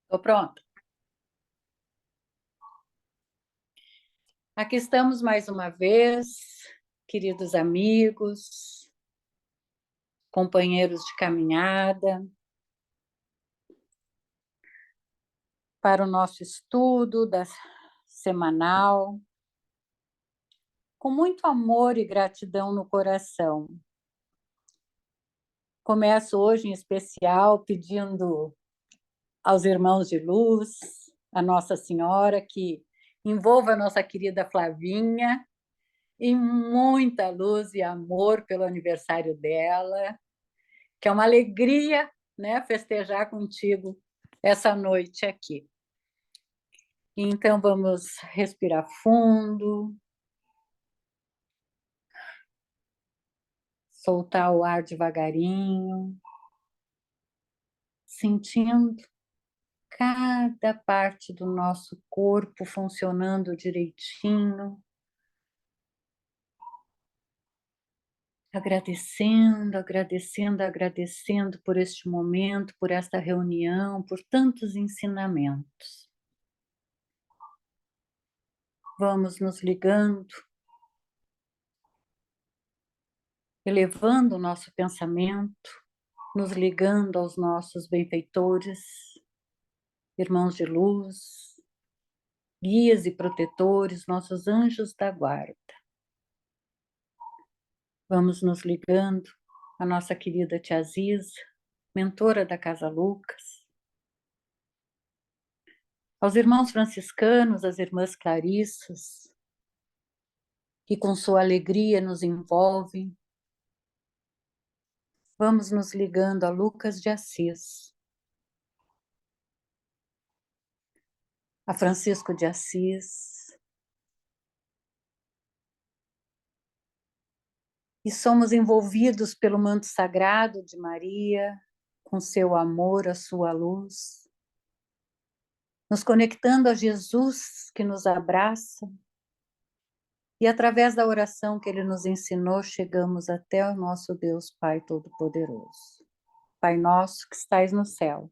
Estou pronta. Aqui estamos mais uma vez, queridos amigos, companheiros de caminhada, para o nosso estudo semanal, com muito amor e gratidão no coração. Começo hoje, em especial, pedindo aos irmãos de luz, a Nossa Senhora, que envolva a nossa querida Flavinha em muita luz e amor pelo aniversário dela, que é uma alegria, né, festejar contigo essa noite aqui. Então, vamos respirar fundo, soltar o ar devagarinho, sentindo cada parte do nosso corpo funcionando direitinho, agradecendo, agradecendo, agradecendo por este momento, por esta reunião, por tantos ensinamentos. Vamos nos ligando, elevando o nosso pensamento, nos ligando aos nossos benfeitores, irmãos de luz, guias e protetores, nossos anjos da guarda. Vamos nos ligando à nossa querida tia Ziza, mentora da Casa Lucas, aos irmãos franciscanos, às irmãs Clarissas, que com sua alegria nos envolvem. Vamos nos ligando a Lucas de Assis, a Francisco de Assis, e somos envolvidos pelo manto sagrado de Maria, com seu amor, a sua luz, nos conectando a Jesus que nos abraça, e através da oração que ele nos ensinou, chegamos até o nosso Deus Pai Todo-Poderoso. Pai nosso que estais no céu,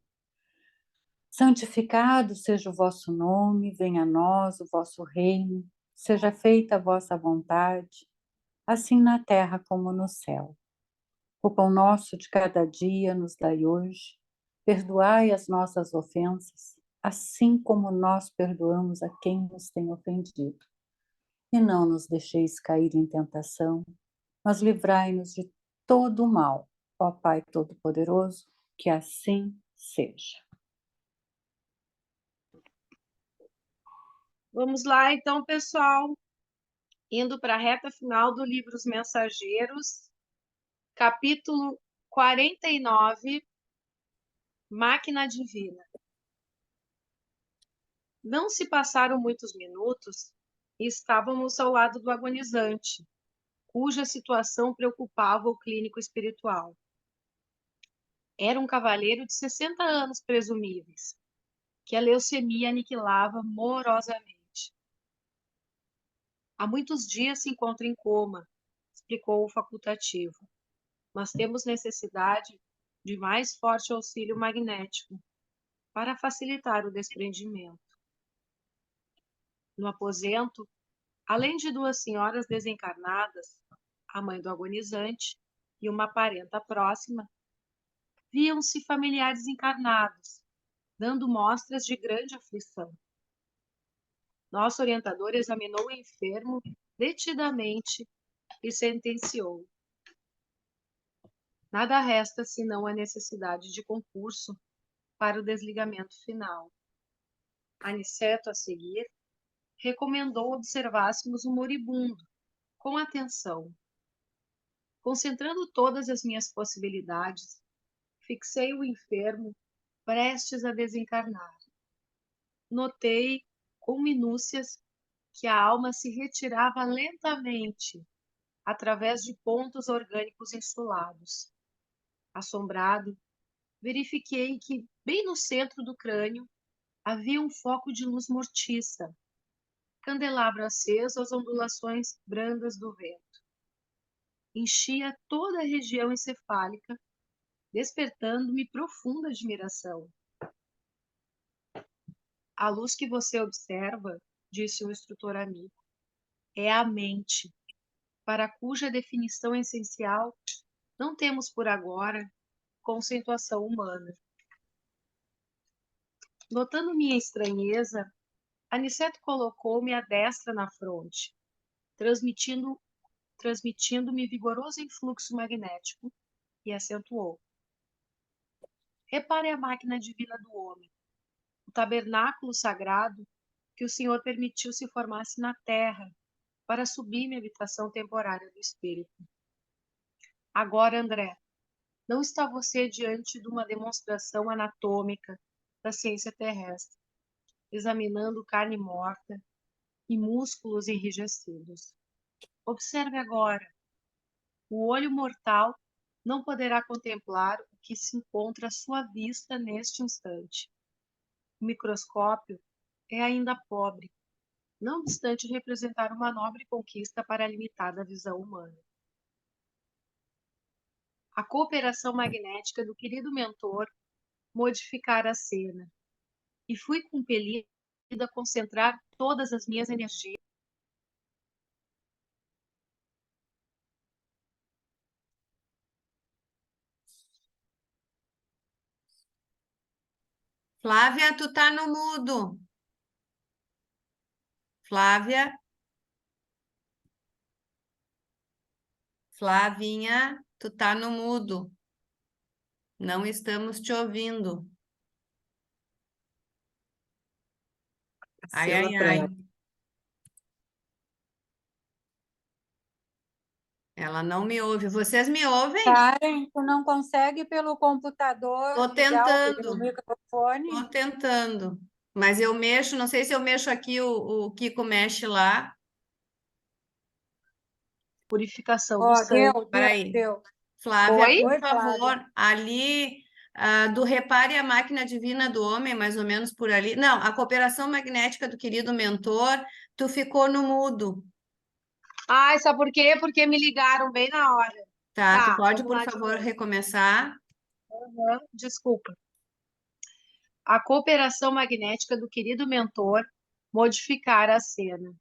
santificado seja o vosso nome, venha a nós o vosso reino, seja feita a vossa vontade, assim na terra como no céu. O pão nosso de cada dia nos dai hoje, perdoai as nossas ofensas, assim como nós perdoamos a quem nos tem ofendido. E não nos deixeis cair em tentação, mas livrai-nos de todo o mal. Ó Pai Todo-Poderoso, que assim seja. Vamos lá, então, pessoal, indo para a reta final do livro Os Mensageiros, capítulo 49, Máquina Divina. Não se passaram muitos minutos e estávamos ao lado do agonizante, cuja situação preocupava o clínico espiritual. Era um cavalheiro de 60 anos presumíveis, que a leucemia aniquilava morosamente. Há muitos dias se encontra em coma, explicou o facultativo, mas temos necessidade de mais forte auxílio magnético para facilitar o desprendimento. No aposento, além de duas senhoras desencarnadas, a mãe do agonizante e uma parenta próxima, viam-se familiares encarnados, dando mostras de grande aflição. Nosso orientador examinou o enfermo detidamente e sentenciou: nada resta senão a necessidade de concurso para o desligamento final. Aniceto, a seguir, recomendou observássemos o moribundo com atenção. Concentrando todas as minhas possibilidades, fixei o enfermo prestes a desencarnar. Notei, com minúcias, que a alma se retirava lentamente através de pontos orgânicos insulados. Assombrado, verifiquei que, bem no centro do crânio, havia um foco de luz mortiça, candelabro aceso às ondulações brandas do vento. Enchia toda a região encefálica, despertando-me profunda admiração. A luz que você observa, disse o instrutor amigo, é a mente, para cuja definição essencial não temos por agora conceituação humana. Notando minha estranheza, Aniceto colocou-me a destra na fronte, transmitindo-me vigoroso influxo magnético, e acentuou: repare a máquina divina do homem, o tabernáculo sagrado que o Senhor permitiu se formasse na terra para sublime habitação temporária do espírito. Agora, André, não está você diante de uma demonstração anatômica da ciência terrestre, examinando carne morta e músculos enrijecidos. Observe agora. O olho mortal não poderá contemplar o que se encontra à sua vista neste instante. O microscópio é ainda pobre, não obstante representar uma nobre conquista para a limitada visão humana. A cooperação magnética do querido mentor modificara a cena, e fui compelida a concentrar todas as minhas energias. Flávia, tu tá no mudo. Flávia? Flavinha, tu tá no mudo. Não estamos te ouvindo. Ai, Cena ai, ai. pré. Ela não me ouve. Vocês me ouvem? Karen, tu não consegue pelo computador Tô ligar o tentando. microfone? Tô tentando. Mas eu mexo, não sei se eu mexo aqui, o Kiko mexe lá. Purificação do Ó, sangue. Peraí. deu. Flávia, Oi? por Oi, Flávia. favor, ali do Repare a Máquina Divina do Homem, mais ou menos por ali. Não, a cooperação magnética do querido mentor, tu ficou no mudo. Ai, sabe por quê? Porque me ligaram bem na hora. Tá, tu Tá, pode, vamos por lá de favor, novo. recomeçar? Desculpa. A cooperação magnética do querido mentor modificara a cena,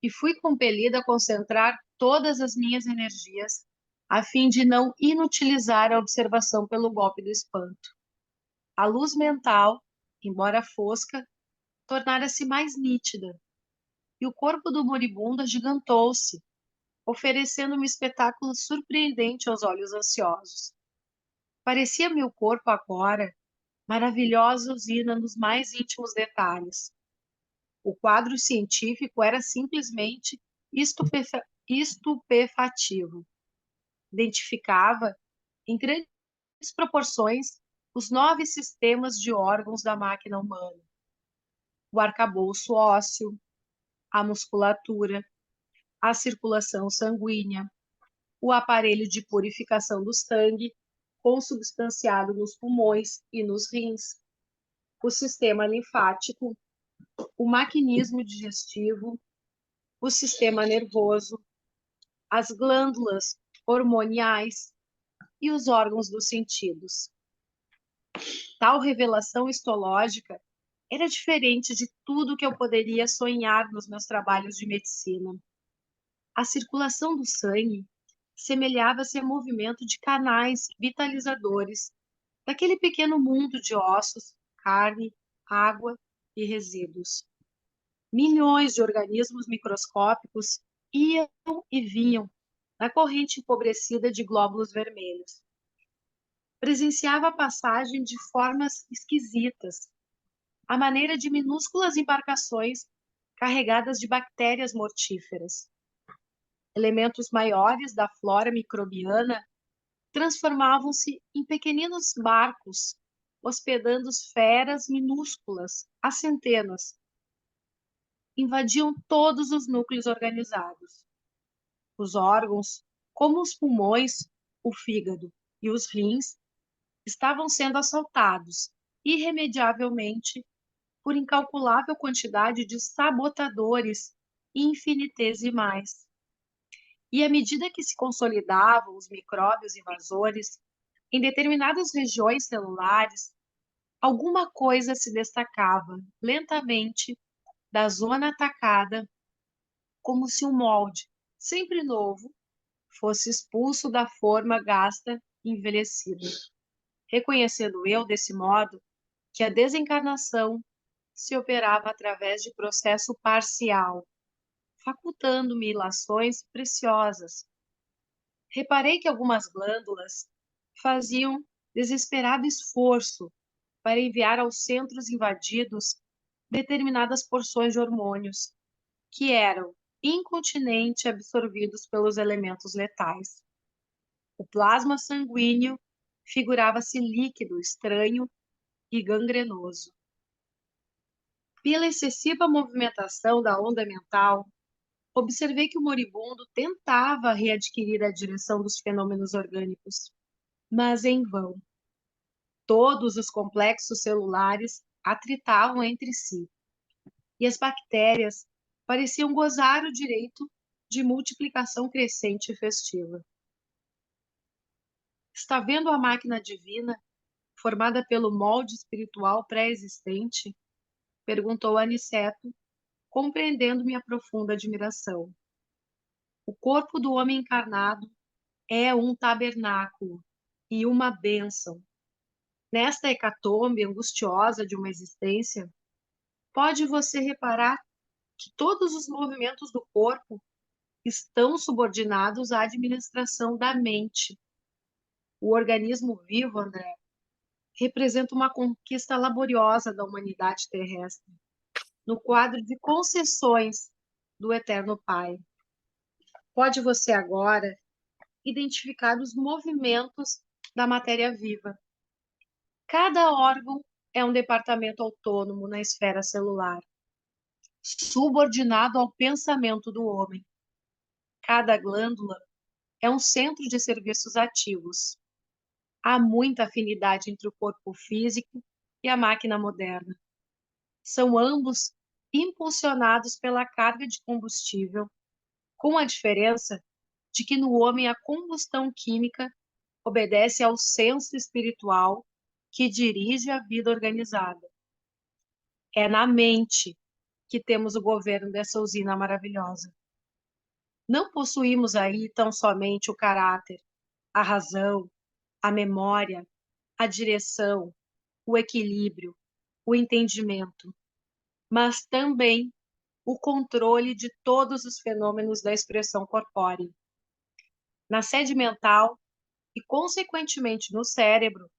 e fui compelida a concentrar todas as minhas energias a fim de não inutilizar a observação pelo golpe do espanto. A luz mental, embora fosca, tornara-se mais nítida, e o corpo do moribundo agigantou-se, oferecendo um espetáculo surpreendente aos olhos ansiosos. Parecia-me o corpo agora maravilhosa usina nos mais íntimos detalhes. O quadro científico era simplesmente estupefativo. Identificava, em grandes proporções, os 9 sistemas de órgãos da máquina humana: o arcabouço ósseo, a musculatura, a circulação sanguínea, o aparelho de purificação do sangue, consubstanciado nos pulmões e nos rins, o sistema linfático, o maquinismo digestivo, o sistema nervoso, as glândulas hormoniais e os órgãos dos sentidos. Tal revelação histológica era diferente de tudo que eu poderia sonhar nos meus trabalhos de medicina. A circulação do sangue semelhava-se a movimento de canais vitalizadores daquele pequeno mundo de ossos, carne, água e resíduos. Milhões de organismos microscópicos iam e vinham na corrente empobrecida de glóbulos vermelhos. Presenciava a passagem de formas esquisitas, à maneira de minúsculas embarcações carregadas de bactérias mortíferas. Elementos maiores da flora microbiana transformavam-se em pequeninos barcos, hospedando feras minúsculas, a centenas. Invadiam todos os núcleos organizados. Os órgãos, como os pulmões, o fígado e os rins, estavam sendo assaltados irremediavelmente por incalculável quantidade de sabotadores infinitesimais. E à medida que se consolidavam os micróbios invasores em determinadas regiões celulares, Alguma coisa se destacava lentamente da zona atacada, como se um molde, sempre novo, fosse expulso da forma gasta e envelhecida. Reconhecendo eu, desse modo, que a desencarnação se operava através de processo parcial, facultando-me ilações preciosas. Reparei que algumas glândulas faziam desesperado esforço para enviar aos centros invadidos determinadas porções de hormônios, que eram incontinente absorvidos pelos elementos letais. O plasma sanguíneo figurava-se líquido, estranho e gangrenoso. Pela excessiva movimentação da onda mental, observei que o moribundo tentava readquirir a direção dos fenômenos orgânicos, mas em vão. Todos os complexos celulares atritavam entre si, e as bactérias pareciam gozar o direito de multiplicação crescente e festiva. Está vendo a máquina divina, formada pelo molde espiritual pré-existente? Perguntou Aniceto, compreendendo minha profunda admiração. O corpo do homem encarnado é um tabernáculo e uma bênção. Nesta hecatombe angustiosa de uma existência, pode você reparar que todos os movimentos do corpo estão subordinados à administração da mente. O organismo vivo, André, representa uma conquista laboriosa da humanidade terrestre, no quadro de concessões do Eterno Pai. Pode você agora identificar os movimentos da matéria viva. Cada órgão é um departamento autônomo na esfera celular, subordinado ao pensamento do homem. Cada glândula é um centro de serviços ativos. Há muita afinidade entre o corpo físico e a máquina moderna. São ambos impulsionados pela carga de combustível, com a diferença de que no homem a combustão química obedece ao senso espiritual que dirige a vida organizada. É na mente que temos o governo dessa usina maravilhosa. Não possuímos aí tão somente o caráter, a razão, a memória, a direção, o equilíbrio, o entendimento, mas também o controle de todos os fenômenos da expressão corpórea. Na sede mental e, consequentemente, no cérebro,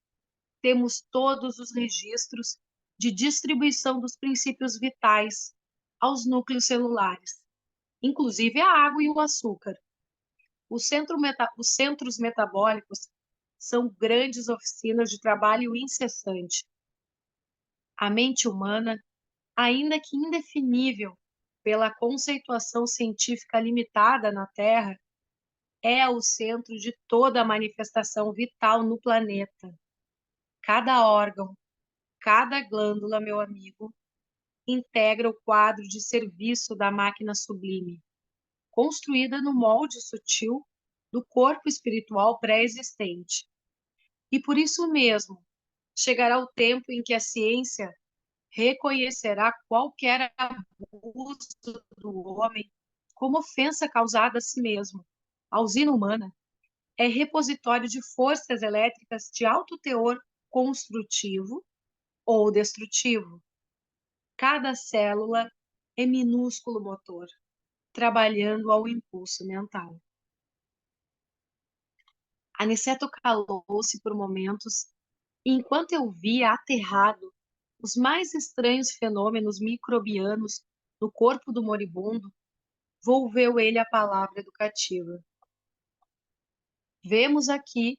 temos todos os registros de distribuição dos princípios vitais aos núcleos celulares, inclusive a água e o açúcar. Os centros metabólicos são grandes oficinas de trabalho incessante. A mente humana, ainda que indefinível pela conceituação científica limitada na Terra, é o centro de toda a manifestação vital no planeta. Cada órgão, cada glândula, meu amigo, integra o quadro de serviço da máquina sublime, construída no molde sutil do corpo espiritual pré-existente. E por isso mesmo, chegará o tempo em que a ciência reconhecerá qualquer abuso do homem como ofensa causada a si mesmo. A usina humana é repositório de forças elétricas de alto teor construtivo ou destrutivo. Cada célula é minúsculo motor, trabalhando ao impulso mental. Aniceto calou-se por momentos, e enquanto eu via aterrado os mais estranhos fenômenos microbianos no corpo do moribundo, volveu ele a palavra educativa. Vemos aqui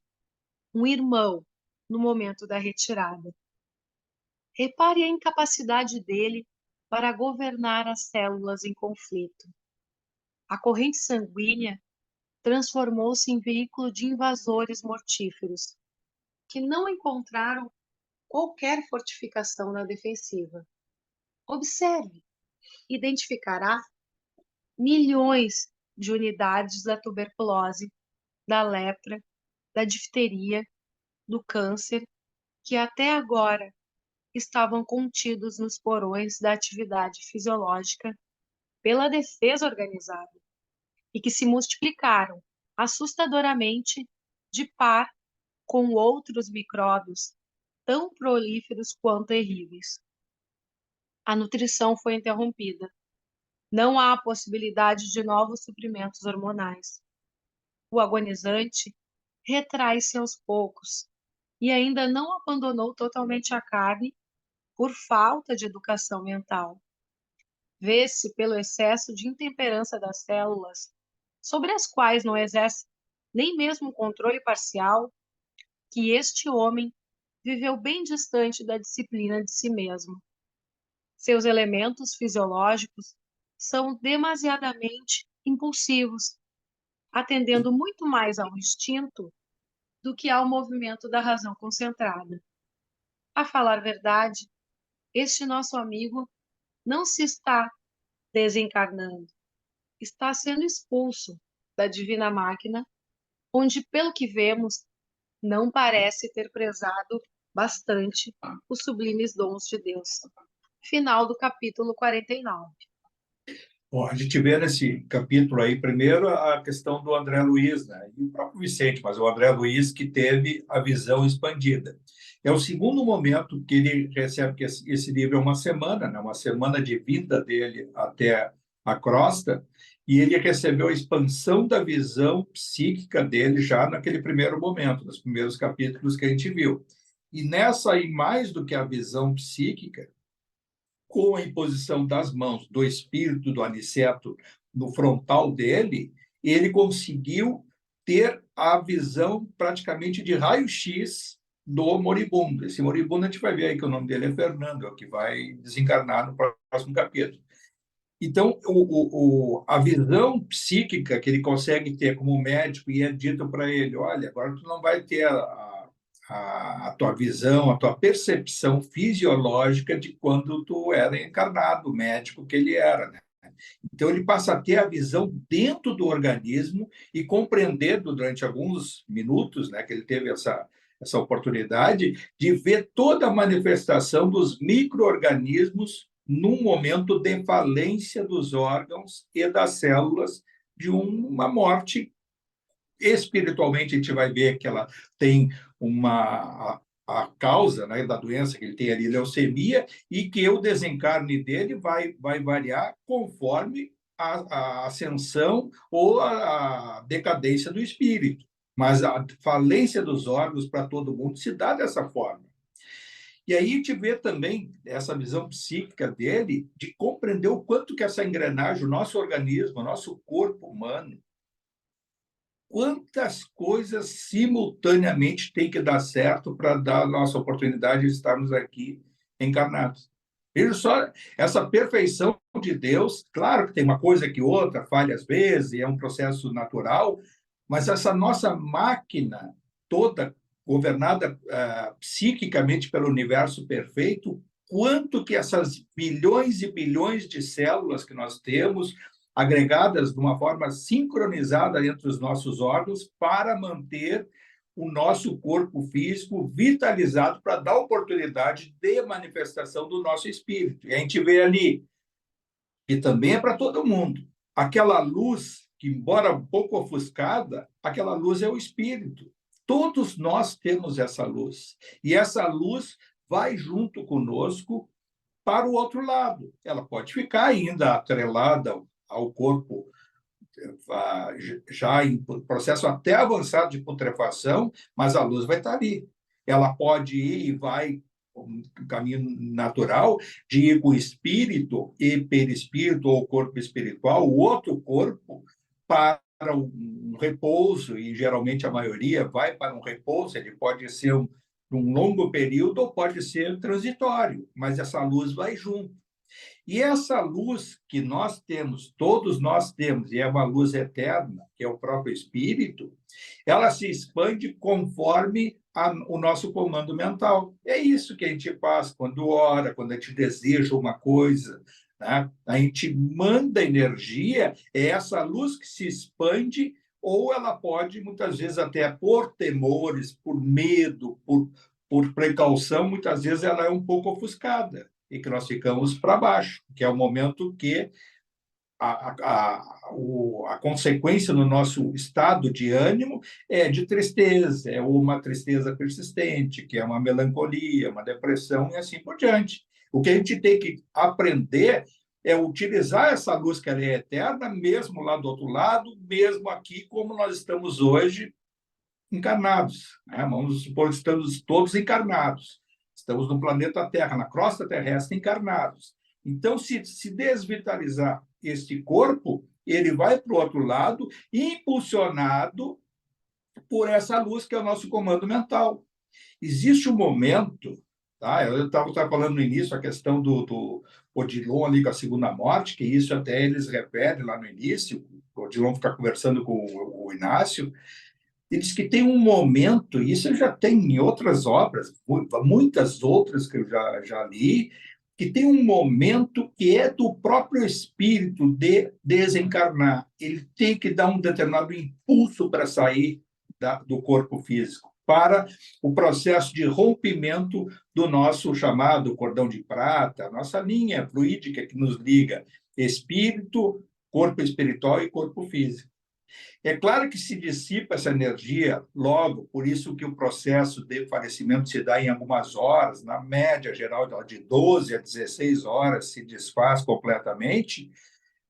um irmão no momento da retirada. Repare a incapacidade dele para governar as células em conflito. A corrente sanguínea transformou-se em veículo de invasores mortíferos, que não encontraram qualquer fortificação na defensiva. Observe, identificará milhões de unidades da tuberculose, da lepra, da difteria, do câncer, que até agora estavam contidos nos porões da atividade fisiológica pela defesa organizada e que se multiplicaram assustadoramente de par com outros micróbios tão prolíferos quanto terríveis. A nutrição foi interrompida. Não há possibilidade de novos suprimentos hormonais. O agonizante retrai-se aos poucos e ainda não abandonou totalmente a carne por falta de educação mental. Vê-se pelo excesso de intemperança das células, sobre as quais não exerce nem mesmo controle parcial, que este homem viveu bem distante da disciplina de si mesmo. Seus elementos fisiológicos são demasiadamente impulsivos, atendendo muito mais ao instinto do que ao movimento da razão concentrada. A falar verdade, este nosso amigo não se está desencarnando, está sendo expulso da divina máquina, onde, pelo que vemos, não parece ter prezado bastante os sublimes dons de Deus. Final do capítulo 49. Bom, a gente vê nesse capítulo aí, primeiro, a questão do André Luiz, né? E o próprio Vicente, mas o André Luiz que teve a visão expandida. É o segundo momento que ele recebe, que esse livro é uma semana, né? Uma semana de vinda dele até a crosta, e ele recebeu a expansão da visão psíquica dele já naquele primeiro momento, nos primeiros capítulos que a gente viu. E nessa aí, mais do que a visão psíquica, com a imposição das mãos do espírito do Aniceto no frontal dele, ele conseguiu ter a visão praticamente de raio-x do moribundo. Esse moribundo, a gente vai ver aí que o nome dele é Fernando, é o que vai desencarnar no próximo capítulo. Então, a visão psíquica que ele consegue ter como médico, e é dito para ele, olha, agora tu não vai ter a tua visão, a tua percepção fisiológica de quando tu era encarnado, o médico que ele era, né? Então, ele passa a ter a visão dentro do organismo e compreender durante alguns minutos, né, que ele teve essa oportunidade de ver toda a manifestação dos micro-organismos num momento de falência dos órgãos e das células de uma morte. Espiritualmente, a gente vai ver que ela tem a causa, né, da doença que ele tem ali, leucemia, e que o desencarne dele vai variar conforme a ascensão ou a decadência do espírito. Mas a falência dos órgãos para todo mundo se dá dessa forma. E aí a gente vê também essa visão psíquica dele de compreender o quanto que essa engrenagem, o nosso organismo, o nosso corpo humano, quantas coisas simultaneamente tem que dar certo para dar a nossa oportunidade de estarmos aqui encarnados. Veja só, essa perfeição de Deus, claro que tem uma coisa que outra, falha às vezes, é um processo natural, mas essa nossa máquina toda governada psiquicamente pelo universo perfeito, quanto que essas bilhões e bilhões de células que nós temos, agregadas de uma forma sincronizada entre os nossos órgãos para manter o nosso corpo físico vitalizado para dar oportunidade de manifestação do nosso espírito. E a gente vê ali, que também é para todo mundo, aquela luz que, embora um pouco ofuscada, aquela luz é o espírito. Todos nós temos essa luz. E essa luz vai junto conosco para o outro lado. Ela pode ficar ainda atrelada ao corpo já em processo até avançado de putrefação, mas a luz vai estar ali. Ela pode ir e vai um caminho natural de ir com o espírito e perispírito ou corpo espiritual, o outro corpo, para um repouso, e geralmente a maioria vai para um repouso, ele pode ser um longo período ou pode ser transitório, mas essa luz vai junto. E essa luz que nós temos, todos nós temos, e é uma luz eterna, que é o próprio Espírito, ela se expande conforme o nosso comando mental. É isso que a gente faz quando ora, quando a gente deseja uma coisa, né? A gente manda energia, é essa luz que se expande, ou ela pode, muitas vezes, até por temores, por medo, por precaução, muitas vezes ela é um pouco ofuscada e que nós ficamos para baixo, que é o momento que a consequência no nosso estado de ânimo é de tristeza, é uma tristeza persistente, que é uma melancolia, uma depressão e assim por diante. O que a gente tem que aprender é utilizar essa luz que ela é eterna, mesmo lá do outro lado, mesmo aqui como nós estamos hoje encarnados, né? Vamos supor que estamos todos encarnados. Estamos no planeta Terra, na crosta terrestre, encarnados. Então, se desvitalizar este corpo, ele vai para o outro lado, impulsionado por essa luz que é o nosso comando mental. Existe um momento, tá? Eu estava falando no início a questão do Odilon ali com a segunda morte, que isso até eles referem lá no início, o Odilon fica conversando com o Inácio, e diz que tem um momento, e isso já tem em outras obras, muitas outras que eu já li, que tem um momento que é do próprio espírito de desencarnar. Ele tem que dar um determinado impulso para sair do corpo físico, para o processo de rompimento do nosso chamado cordão de prata, a nossa linha fluídica que nos liga espírito, corpo espiritual e corpo físico. É claro que se dissipa essa energia logo, por isso que o processo de falecimento se dá em algumas horas, na média geral de 12 a 16 horas se desfaz completamente,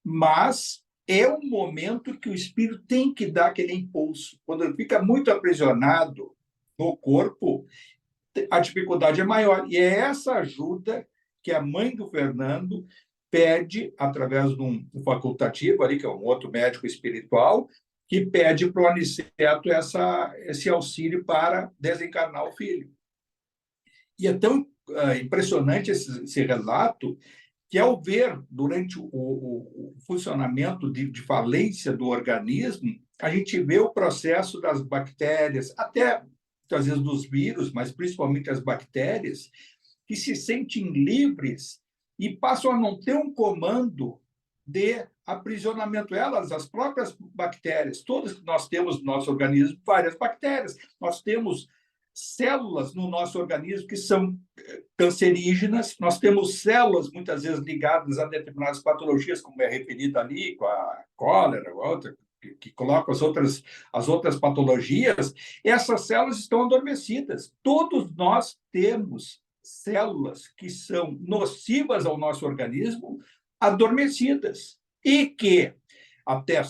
mas é um momento que o espírito tem que dar aquele impulso. Quando ele fica muito aprisionado no corpo, a dificuldade é maior. E é essa ajuda que a mãe do Fernando pede, através de um facultativo ali, que é um outro médico espiritual, que pede para o Aniceto esse auxílio para desencarnar o filho. E é tão impressionante esse relato que, ao ver, durante o funcionamento de falência do organismo, a gente vê o processo das bactérias, até, às vezes, dos vírus, mas principalmente as bactérias, que se sentem livres e passam a não ter um comando de aprisionamento. Elas, as próprias bactérias, todas que nós temos no nosso organismo, várias bactérias. Nós temos células no nosso organismo que são cancerígenas, nós temos células muitas vezes ligadas a determinadas patologias, como é referido ali, com a cólera, outra, que coloca as outras patologias, essas células estão adormecidas. Todos nós temos células que são nocivas ao nosso organismo, adormecidas, e que até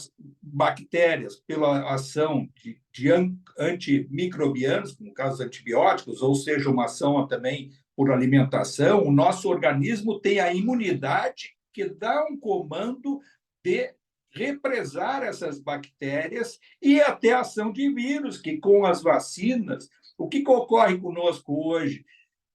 bactérias, pela ação de antimicrobianos, no caso dos antibióticos, ou seja, uma ação também por alimentação, o nosso organismo tem a imunidade que dá um comando de represar essas bactérias e até a ação de vírus, que com as vacinas, o que ocorre conosco hoje,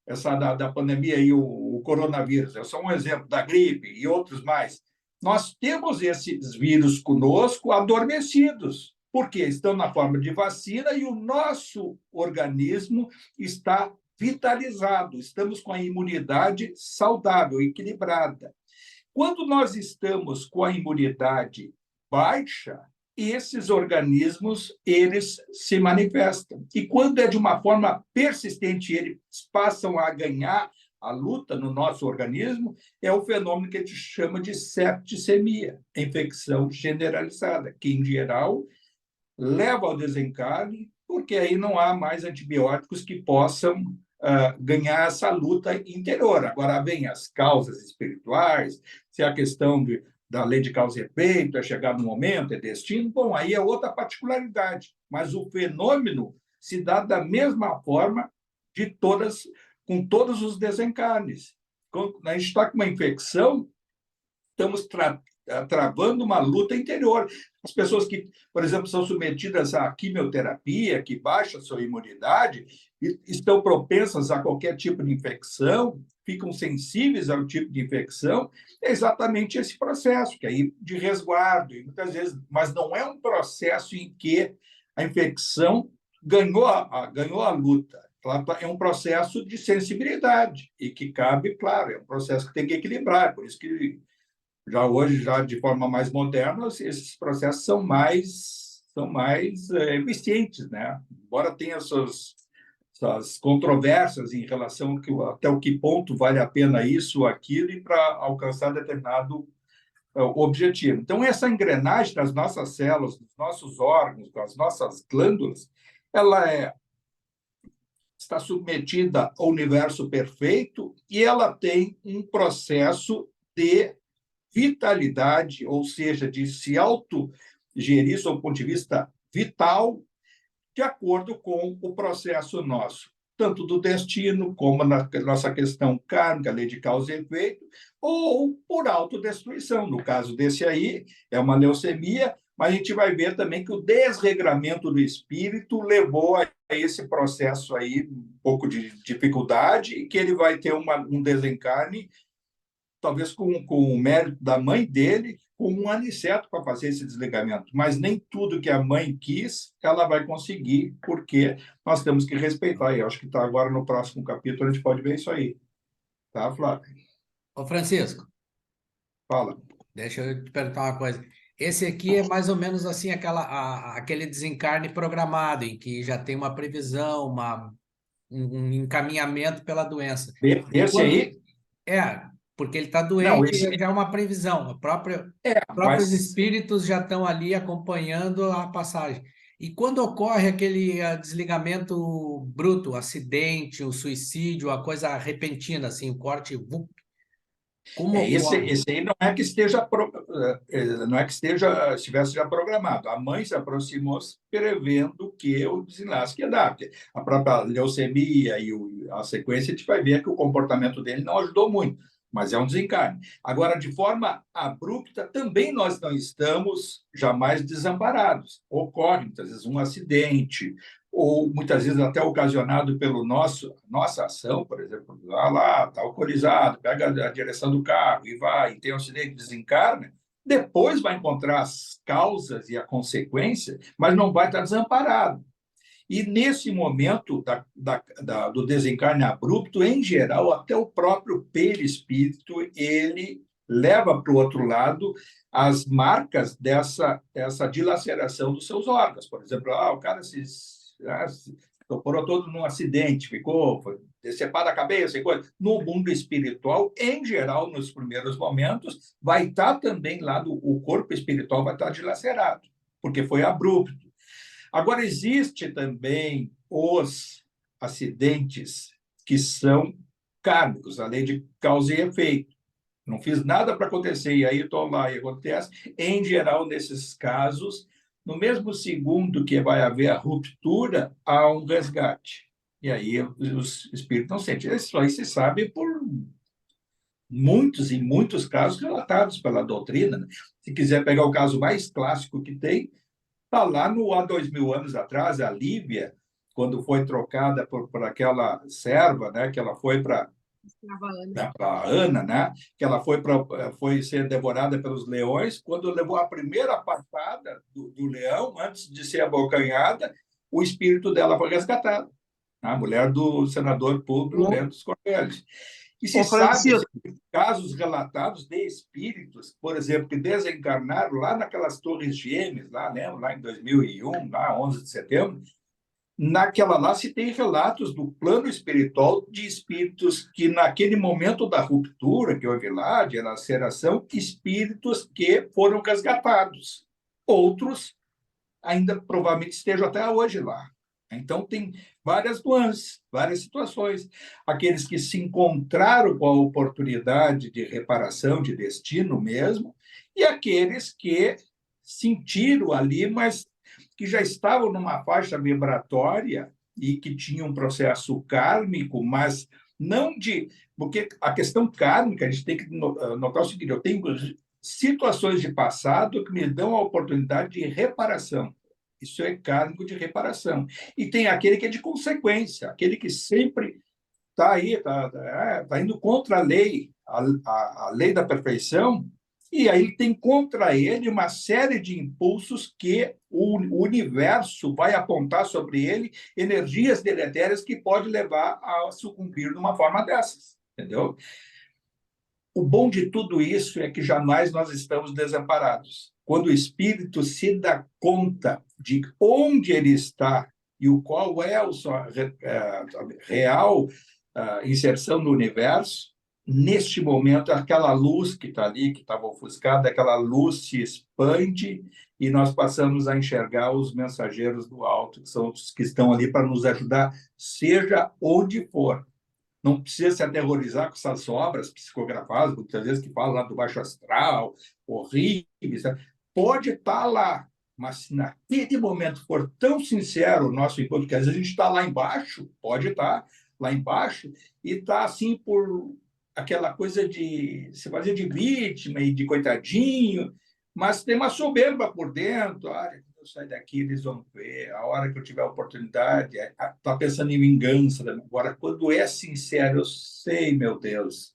essa da pandemia e o coronavírus, é só um exemplo da gripe e outros mais. Nós temos esses vírus conosco adormecidos, porque estão na forma de vacina e o nosso organismo está vitalizado, estamos com a imunidade saudável, equilibrada. Quando nós estamos com a imunidade baixa, esses organismos, eles se manifestam. E quando é de uma forma persistente, eles passam a ganhar a luta no nosso organismo, é o fenômeno que a gente chama de septicemia, infecção generalizada, que, em geral, leva ao desencarne, porque aí não há mais antibióticos que possam ganhar essa luta interior. Agora, vem as causas espirituais, se a questão da lei de causa e efeito é chegar no momento, é destino, bom, aí é outra particularidade. Mas o fenômeno se dá da mesma forma com todos os desencarnes. Quando a gente está com uma infecção, estamos travando uma luta interior. As pessoas que, por exemplo, são submetidas à quimioterapia, que baixa a sua imunidade, estão propensas a qualquer tipo de infecção, ficam sensíveis ao tipo de infecção, é exatamente esse processo, que aí de resguardo, e muitas vezes, mas não é um processo em que a infecção ganhou a luta. É um processo de sensibilidade e que cabe, claro, é um processo que tem que equilibrar, por isso que hoje, de forma mais moderna, esses processos são mais eficientes, né? Embora tenha essas controvérsias em relação até o que ponto vale a pena isso ou aquilo e para alcançar determinado objetivo. Então, essa engrenagem das nossas células, dos nossos órgãos, das nossas glândulas, ela está submetida ao universo perfeito e ela tem um processo de vitalidade, ou seja, de se autogerir, sob o ponto de vista vital, de acordo com o processo nosso, tanto do destino, como na nossa questão kármica, lei de causa e efeito, ou por autodestruição. No caso desse aí, é uma leucemia, mas a gente vai ver também que o desregramento do espírito levou a esse processo aí, um pouco de dificuldade, e que ele vai ter um desencarne, talvez com o mérito da mãe dele, com um aniceto para fazer esse desligamento. Mas nem tudo que a mãe quis, ela vai conseguir, porque nós temos que respeitar. E eu acho que está agora no próximo capítulo, a gente pode ver isso aí. Tá, Flávio? Ô, Francisco, Fala. deixa eu te perguntar uma coisa. Esse aqui é mais ou menos assim aquele desencarne programado, em que já tem uma previsão, um encaminhamento pela doença. Esse aí... Porque ele está Não, doente, esse... já é uma previsão. Os próprios mas... espíritos já estão ali acompanhando a passagem. E quando ocorre aquele desligamento bruto, acidente, o suicídio, a coisa repentina, assim, o corte, como ocorre? Esse aí não é que estivesse já programado. A mãe se aproximou prevendo que o desenlace ia dar. Porque a própria leucemia e a sequência, a gente vai ver que o comportamento dele não ajudou muito, mas é um desencarne. Agora, de forma abrupta, também nós não estamos jamais desamparados. Ocorre, muitas vezes, um acidente, ou muitas vezes até ocasionado pela nossa ação, por exemplo, lá, está alcoolizado, pega a direção do carro e vai, e tem um acidente, desencarna, depois vai encontrar as causas e a consequência, mas não vai estar desamparado. E nesse momento do desencarne abrupto, em geral, até o próprio perispírito, ele leva para o outro lado as marcas dessa dilaceração dos seus órgãos. Por exemplo, o cara se incorporou todo num acidente, foi decepado a cabeça e coisa. No mundo espiritual, em geral, nos primeiros momentos, vai estar também lá, o corpo espiritual vai estar dilacerado, porque foi abrupto. Agora, existe também os acidentes que são kármicos, a lei de causa e efeito. Não fiz nada para acontecer, e aí estou lá e acontece. Em geral, nesses casos, no mesmo segundo que vai haver a ruptura, há um resgate. E aí os espíritos não sentem. Isso aí se sabe por muitos e muitos casos relatados pela doutrina, né? Se quiser pegar o caso mais clássico que tem, está lá há 2000 anos atrás, a Lívia, quando foi trocada por aquela serva, né, que ela foi para a Ana, né, que ela foi ser devorada pelos leões, quando levou a primeira patada do leão, antes de ser abocanhada, o espírito dela foi resgatado. A mulher do senador Públio Bento dos Correios. E se sabe casos relatados de espíritos, por exemplo, que desencarnaram lá naquelas torres gêmeas, lá em 2001, lá 11 de setembro, naquela lá se tem relatos do plano espiritual de espíritos que, naquele momento da ruptura que houve lá, de laceração, espíritos que foram resgatados. Outros ainda provavelmente estejam até hoje lá. Então, tem várias nuances, várias situações. Aqueles que se encontraram com a oportunidade de reparação, de destino mesmo, e aqueles que sentiram ali, mas que já estavam numa faixa vibratória e que tinham um processo kármico, mas não de... Porque a questão kármica, a gente tem que notar o seguinte, eu tenho situações de passado que me dão a oportunidade de reparação. Isso é kármico de reparação. E tem aquele que é de consequência, aquele que sempre está aí, está indo contra a lei, a lei da perfeição, e aí tem contra ele uma série de impulsos que o universo vai apontar sobre ele, energias deletérias que pode levar a sucumbir de uma forma dessas, entendeu? O bom de tudo isso é que jamais nós estamos desamparados. Quando o espírito se dá conta de onde ele está e o qual é a sua real inserção no universo, neste momento, aquela luz que está ali, que estava ofuscada, aquela luz se expande e nós passamos a enxergar os mensageiros do alto, que são os que estão ali para nos ajudar, seja onde for. Não precisa se aterrorizar com essas obras psicografadas, muitas vezes que falam lá do baixo astral, horríveis. Pode estar lá, mas se naquele momento for tão sincero o nosso encontro, que às vezes a gente está lá embaixo, pode estar lá embaixo, e está assim por aquela coisa de se fazer de vítima e de coitadinho, mas tem uma soberba por dentro. Olha, quando eu sair daqui, eles vão ver. A hora que eu tiver a oportunidade, está pensando em vingança. Agora, quando é sincero, eu sei, meu Deus,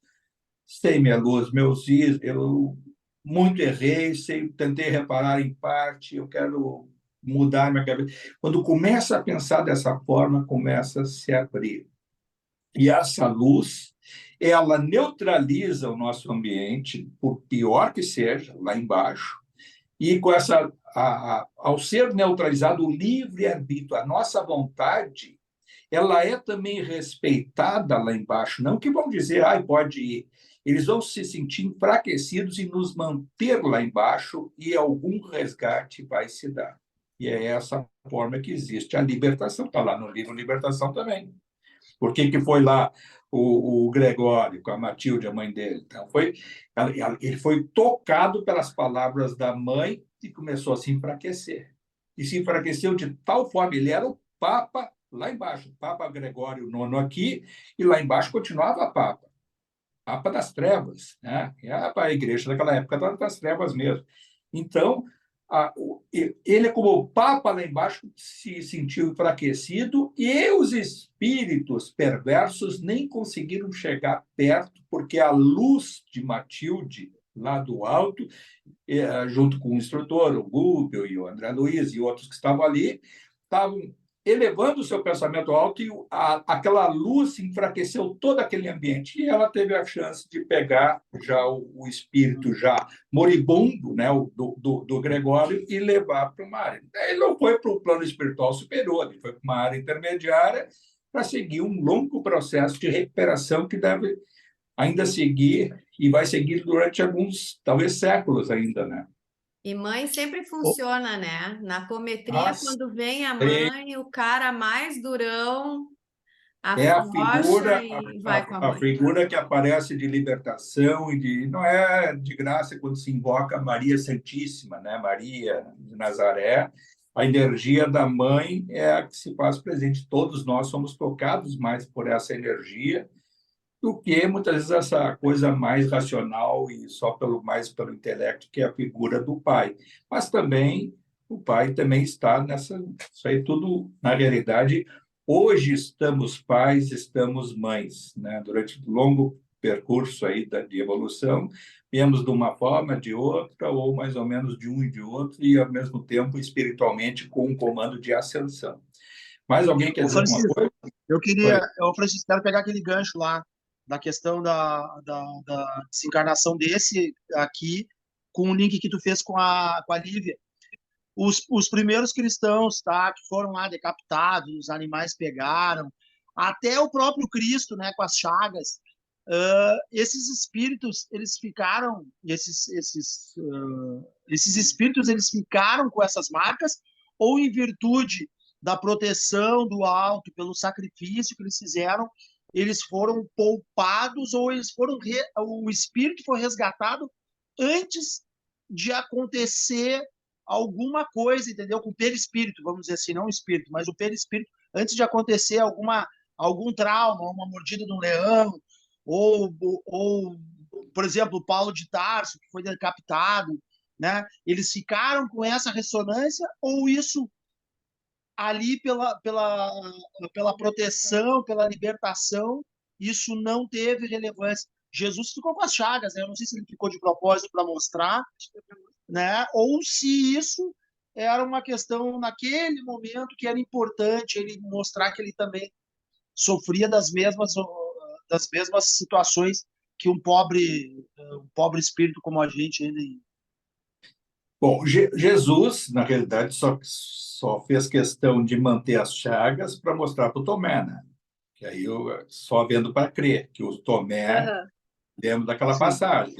sei, minha luz, meus is, eu muito errei, sei, tentei reparar em parte, eu quero mudar minha cabeça. Quando começa a pensar dessa forma, começa a se abrir. E essa luz, ela neutraliza o nosso ambiente, por pior que seja, lá embaixo, e com essa, ao ser neutralizado o livre-arbítrio, a nossa vontade, ela é também respeitada lá embaixo. Não que vão dizer, pode ir. Eles vão se sentir enfraquecidos e nos manter lá embaixo, e algum resgate vai se dar. E é essa forma que existe a libertação. Está lá no livro Libertação também. Por que foi lá o Gregório com a Matilde, a mãe dele? Então, ele foi tocado pelas palavras da mãe e começou a se enfraquecer. E se enfraqueceu de tal forma, ele era o Papa lá embaixo, o Papa Gregório IX aqui, e lá embaixo continuava Papa das Trevas, né? E a igreja daquela época estava das trevas mesmo. Então, ele, como Papa lá embaixo, se sentiu enfraquecido, e os espíritos perversos nem conseguiram chegar perto, porque a luz de Matilde, lá do alto, junto com o instrutor, o Gúbio e o André Luiz e outros que estavam ali, estavam elevando o seu pensamento alto, e aquela luz enfraqueceu todo aquele ambiente, e ela teve a chance de pegar já o espírito já moribundo, né, do Gregório, e levar para uma área. Ele não foi para o plano espiritual superior, ele foi para uma área intermediária para seguir um longo processo de recuperação que deve ainda seguir, e vai seguir durante alguns, talvez séculos ainda, né? E mãe sempre funciona, né? Na cometria, Mas quando vem a mãe, o cara mais durão é a afrouxa figura, e vai com a a mãe. figura que aparece de libertação, não é de graça quando se invoca Maria Santíssima, né? Maria de Nazaré. A energia da mãe é a que se faz presente. Todos nós somos tocados mais por essa energia do que muitas vezes essa coisa mais racional e só mais pelo intelecto, que é a figura do pai. Mas também o pai também está isso aí tudo, na realidade, hoje estamos pais, estamos mães, né? Durante um longo percurso aí de evolução, viemos de uma forma, de outra, ou mais ou menos de um e de outro, e ao mesmo tempo espiritualmente com um comando de ascensão. Mais alguém quer Ô, dizer alguma Francisco, coisa? eu Francisco, quero pegar aquele gancho lá da questão da desencarnação desse aqui, com o link que tu fez com a Lívia. Os primeiros cristãos, tá, que foram lá decapitados, os animais pegaram, até o próprio Cristo, né, com as chagas, esses espíritos, eles ficaram, esses espíritos, eles ficaram com essas marcas, ou em virtude da proteção do alto, pelo sacrifício que eles fizeram, eles foram poupados, ou o espírito foi resgatado antes de acontecer alguma coisa, entendeu? Com o perispírito, vamos dizer assim, não o espírito, mas o perispírito, antes de acontecer algum trauma, uma mordida de um leão, ou, por exemplo, o Paulo de Tarso, que foi decapitado, né? Eles ficaram com essa ressonância, ou isso ali pela proteção, pela libertação, isso não teve relevância. Jesus ficou com as chagas, né? Eu não sei se ele ficou de propósito para mostrar, né? Ou se isso era uma questão naquele momento que era importante ele mostrar que ele também sofria das mesmas situações que um pobre espírito como a gente. Bom, Jesus, na realidade, só fez questão de manter as chagas para mostrar para o Tomé, né? Que aí eu só vendo para crer, que o Tomé, Aham. lembra daquela Sim. passagem,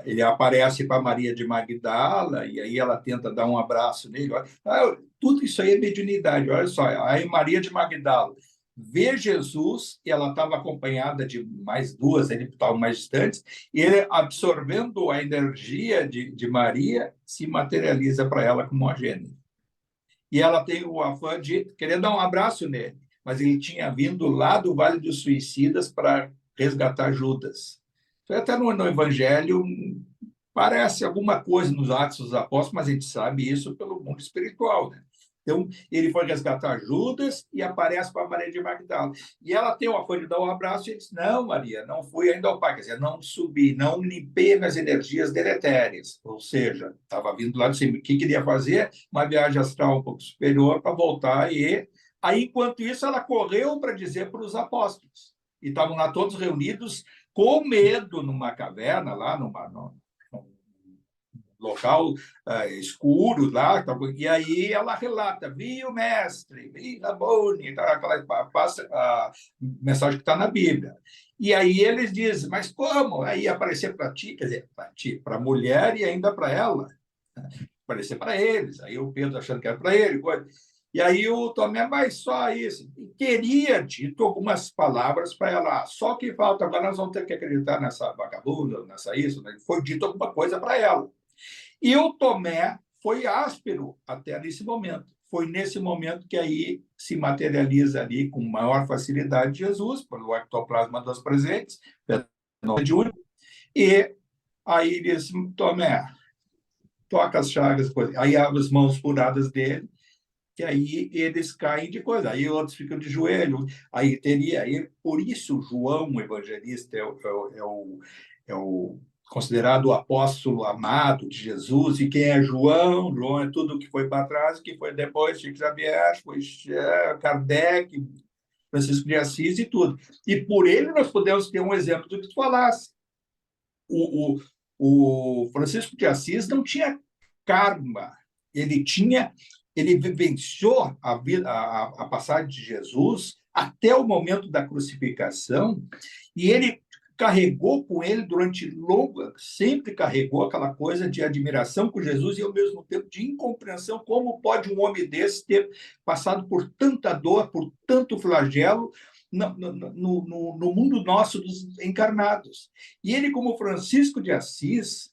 ele aparece para Maria de Magdala e aí ela tenta dar um abraço nele. Tudo isso aí é mediunidade, olha só. Aí Maria de Magdala vê Jesus e ela estava acompanhada de mais duas, ele estavam mais distantes, e ele, absorvendo a energia de Maria, se materializa para ela como uma gênio. E ela tem o afã de querer dar um abraço nele, mas ele tinha vindo lá do Vale dos Suicidas para resgatar Judas. Até no Evangelho parece alguma coisa nos Atos dos Apóstolos, mas a gente sabe isso pelo mundo espiritual, né? Então, ele foi resgatar Judas e aparece para Maria de Magdala. E ela tem o afã de dar um abraço e diz, não, Maria, não fui ainda ao Pai. Quer dizer, não subi, não limpei minhas energias deletérias. Ou seja, estava vindo lá de cima. O que queria fazer? Uma viagem astral um pouco superior para voltar. E aí, enquanto isso, ela correu para dizer para os apóstolos. E estavam lá todos reunidos com medo numa caverna, lá num local escuro lá, e aí ela relata, vi o mestre, vi Rabone, aquela a mensagem que está na Bíblia. E aí eles dizem, mas como? Aí aparecer para ti, quer dizer, para ti, para a mulher e ainda para ela, aparecer para eles. Aí o Pedro achando que era para ele, coisa. E aí o Tomé, mas só isso. E teria dito algumas palavras para ela, só que falta, agora nós vamos ter que acreditar nessa vagabunda, nessa isso, né? Foi dito alguma coisa para ela. E o Tomé foi áspero até nesse momento. Foi nesse momento que aí se materializa ali com maior facilidade Jesus, pelo ectoplasma dos presentes, de único. E aí ele disse, Tomé, toca as chagas, aí abre as mãos furadas dele, que aí eles caem de coisa, aí outros ficam de joelho, aí por isso João, o evangelista, é o considerado o apóstolo amado de Jesus, e quem é João? João é tudo que foi para trás, que foi depois Chico Xavier, foi Kardec, Francisco de Assis e tudo. E por ele nós podemos ter um exemplo do que tu falasse. O Francisco de Assis não tinha karma, ele vivenciou a passagem de Jesus até o momento da crucificação, e ele carregou com ele sempre carregou aquela coisa de admiração por Jesus e, ao mesmo tempo, de incompreensão. Como pode um homem desse ter passado por tanta dor, por tanto flagelo, no mundo nosso dos encarnados? E ele, como Francisco de Assis,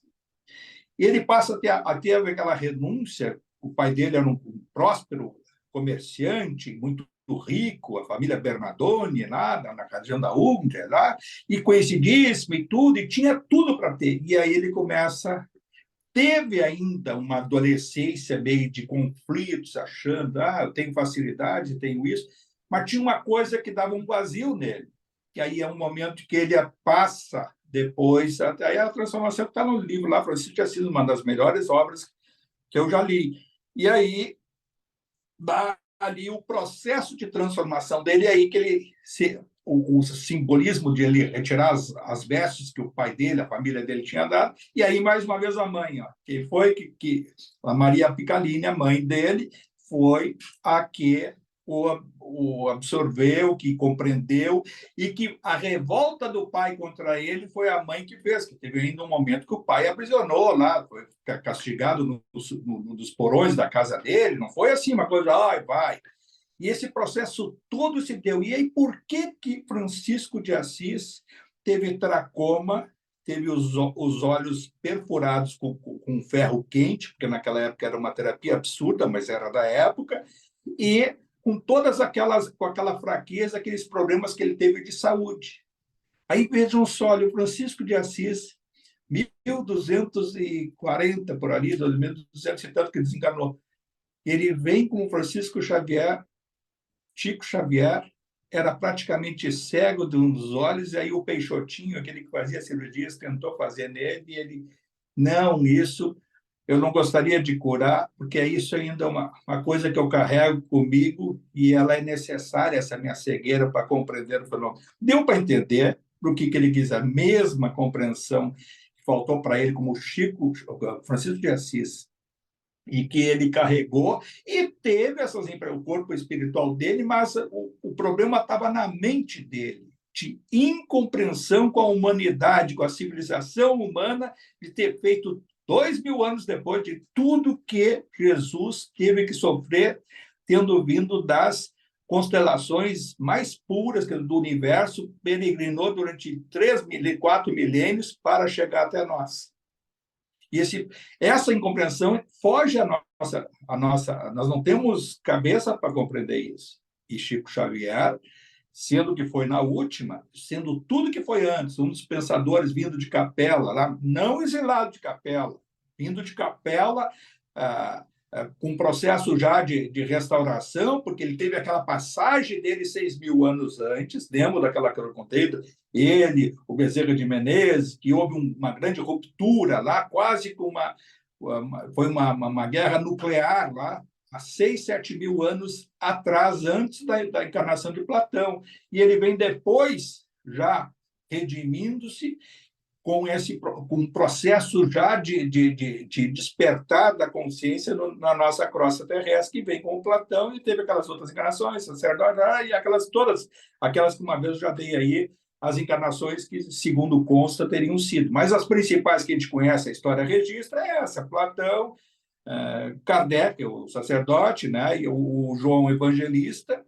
ele passa a ter aquela renúncia. O pai dele era um próspero comerciante, muito rico, a família Bernardone, lá na região da Umbria, lá, e conhecidíssimo e tudo, e tinha tudo para ter. E aí ele teve ainda uma adolescência meio de conflitos, achando, eu tenho facilidade, tenho isso, mas tinha uma coisa que dava um vazio nele, que aí é um momento que ele passa depois, até a transformação que está no livro lá, Francisco de Assis, uma das melhores obras que eu já li. E aí dá ali o processo de transformação dele, aí que ele o simbolismo de ele retirar as vestes que o pai dele, a família dele tinha dado, e aí mais uma vez a mãe, que foi que a Maria Piccaline, a mãe dele, foi a que o absorveu, que compreendeu, e que a revolta do pai contra ele foi a mãe que fez, que teve ainda um momento que o pai aprisionou lá, foi castigado nos porões da casa dele, não foi assim uma coisa, vai. E esse processo todo se deu. E aí, por que Francisco de Assis teve tracoma, teve os olhos perfurados com ferro quente, porque naquela época era uma terapia absurda, mas era da época, e com com aquela fraqueza, aqueles problemas que ele teve de saúde. Aí vejam só, o Francisco de Assis, 1240 por ali, 1200 e tanto que desencarnou, ele vem com o Francisco Xavier. Chico Xavier era praticamente cego de um dos olhos, e aí o Peixotinho, aquele que fazia cirurgias, tentou fazer nele, e ele, não, isso eu não gostaria de curar, porque isso ainda é uma coisa que eu carrego comigo, e ela é necessária, essa minha cegueira, para compreender o fenômeno. Deu para entender o que ele quis, a mesma compreensão que faltou para ele, como Francisco de Assis e que ele carregou, e teve o corpo espiritual dele, mas o problema estava na mente dele, de incompreensão com a humanidade, com a civilização humana, de ter feito 2000 anos depois de tudo que Jesus teve que sofrer, tendo vindo das constelações mais puras do universo, peregrinou durante 4 milênios para chegar até nós. E essa incompreensão foge a nossa. Nós não temos cabeça para compreender isso. E Chico Xavier, sendo que foi na última, sendo tudo que foi antes, um dos pensadores vindo de Capela, lá, não exilado de Capela, vindo de Capela, com um processo já de restauração, porque ele teve aquela passagem dele 6.000 anos antes, lembra daquela que eu contei? Ele, o Bezerra de Menezes, que houve uma grande ruptura lá, quase com foi uma guerra nuclear lá, há 6, 7 mil anos atrás, antes da encarnação de Platão. E ele vem depois, já redimindo-se, com um processo já de despertar da consciência na nossa crosta terrestre, que vem com o Platão, e teve aquelas outras encarnações, sacerdote, e aquelas que uma vez eu já dei aí, as encarnações que, segundo consta, teriam sido. Mas as principais que a gente conhece, a história registra, é essa: Platão, Kardec, o sacerdote, né, e o João Evangelista.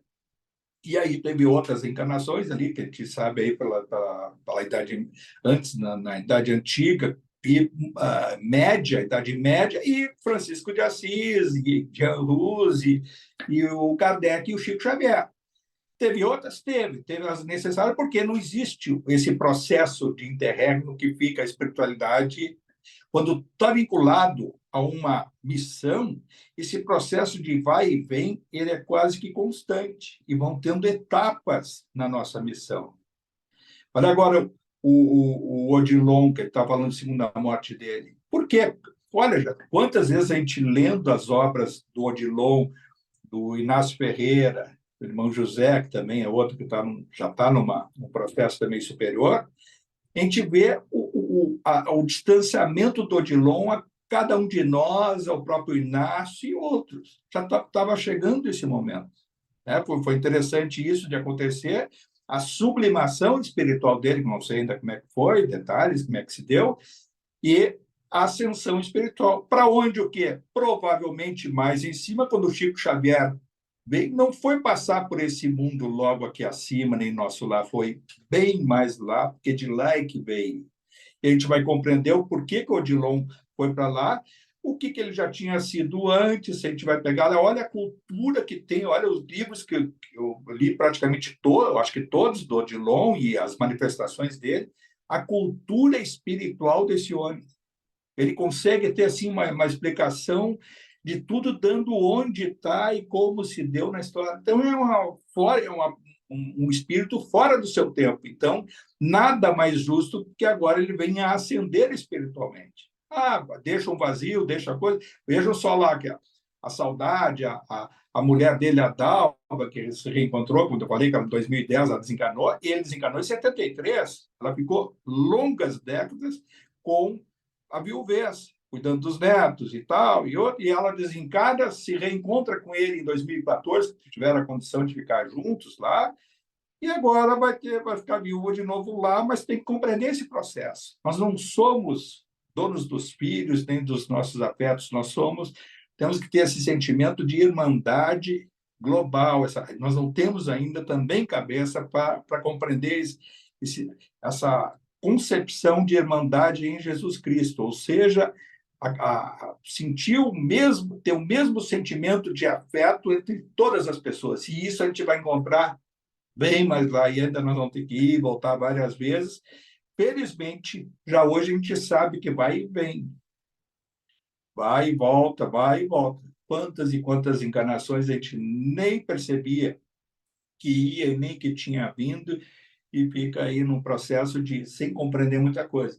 E aí teve outras encarnações ali, que a gente sabe aí pela idade, antes, na Idade Antiga, e Idade Média, e Francisco de Assis, e Jean Rus, e o Kardec e o Chico Xavier. Teve outras? Teve as necessárias, porque não existe esse processo de interregno que fica a espiritualidade. Quando está vinculado a uma missão, esse processo de vai e vem, ele é quase que constante, e vão tendo etapas na nossa missão. Olha agora o Odilon, que está falando de segunda morte dele. Por quê? Olha, já, quantas vezes a gente lendo as obras do Odilon, do Inácio Ferreira, do irmão José, que também é outro que já está num processo também superior, a gente vê o distanciamento do Odilon a cada um de nós, ao próprio Inácio e outros. Já estava chegando esse momento. Né? Foi interessante isso de acontecer, a sublimação espiritual dele, que não sei ainda como é que foi, detalhes, como é que se deu, e a ascensão espiritual. Para onde o quê? Provavelmente mais em cima, quando o Chico Xavier veio, não foi passar por esse mundo logo aqui acima, nem nosso lá, foi bem mais lá, porque de lá é que veio. E a gente vai compreender o porquê que o Odilon foi para lá, o que ele já tinha sido antes. A gente vai pegar, olha a cultura que tem, olha os livros que eu li praticamente todos, eu acho que todos do Odilon e as manifestações dele, a cultura espiritual desse homem. Ele consegue ter assim uma explicação de tudo, dando onde está e como se deu na história. Então, um espírito fora do seu tempo. Então, nada mais justo que agora ele venha a ascender espiritualmente. Deixa um vazio, deixa a coisa. Vejam só lá que a Saudade, a mulher dele, a Dalva, que ele se reencontrou, quando eu falei que em 2010 ela desencarnou, e ele desencarnou em 73. Ela ficou longas décadas com a viuvez, cuidando dos netos e tal, e ela desencarna, se reencontra com ele em 2014, que tiveram a condição de ficar juntos lá, e agora vai ficar viúva de novo lá, mas tem que compreender esse processo. Nós não somos donos dos filhos, nem dos nossos afetos, temos que ter esse sentimento de irmandade global. Nós não temos ainda também cabeça para compreender essa concepção de irmandade em Jesus Cristo, ou seja, ter o mesmo sentimento de afeto entre todas as pessoas. E isso a gente vai encontrar bem mais lá, e ainda nós vamos ter que ir, voltar várias vezes. Felizmente, já hoje a gente sabe que vai e vem. Vai e volta, vai e volta. Quantas e quantas encarnações a gente nem percebia que ia e nem que tinha vindo, e fica aí num processo sem compreender muita coisa.